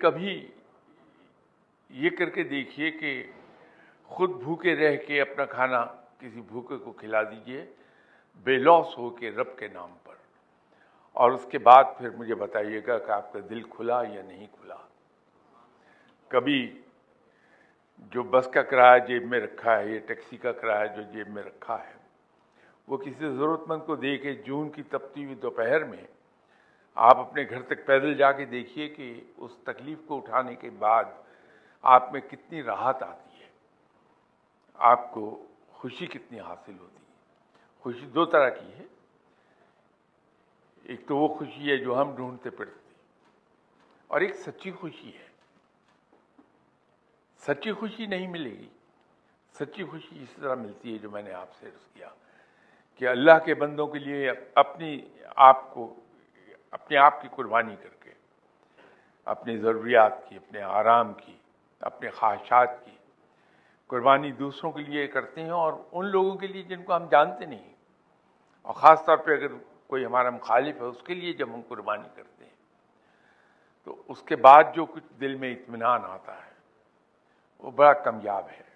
کبھی یہ کر کے دیکھیے کہ خود بھوکے رہ کے اپنا کھانا کسی بھوکے کو کھلا دیجئے بے لوث ہو کے رب کے نام پر، اور اس کے بعد پھر مجھے بتائیے گا کہ آپ کا دل کھلا یا نہیں کھلا۔ کبھی جو بس کا کرایہ جیب میں رکھا ہے یا ٹیکسی کا کرایہ جو جیب میں رکھا ہے وہ کسی ضرورت مند کو دے کے جون کی تپتی ہوئی دوپہر میں آپ اپنے گھر تک پیدل جا کے دیکھیے کہ اس تکلیف کو اٹھانے کے بعد آپ میں کتنی راحت آتی ہے، آپ کو خوشی کتنی حاصل ہوتی ہے۔ خوشی دو طرح کی ہے، ایک تو وہ خوشی ہے جو ہم ڈھونڈتے پھرتے، اور ایک سچی خوشی ہے۔ سچی خوشی نہیں ملے گی، سچی خوشی اس طرح ملتی ہے جو میں نے آپ سے عرض کیا کہ اللہ کے بندوں کے لیے اپنے آپ کی قربانی کر کے، اپنی ضروریات کی، اپنے آرام کی، اپنے خواہشات کی قربانی دوسروں کے لیے کرتے ہیں، اور ان لوگوں کے لیے جن کو ہم جانتے نہیں، اور خاص طور پہ اگر کوئی ہمارا مخالف ہے اس کے لیے جب ہم قربانی کرتے ہیں تو اس کے بعد جو کچھ دل میں اطمینان آتا ہے وہ بڑا کامیاب ہے۔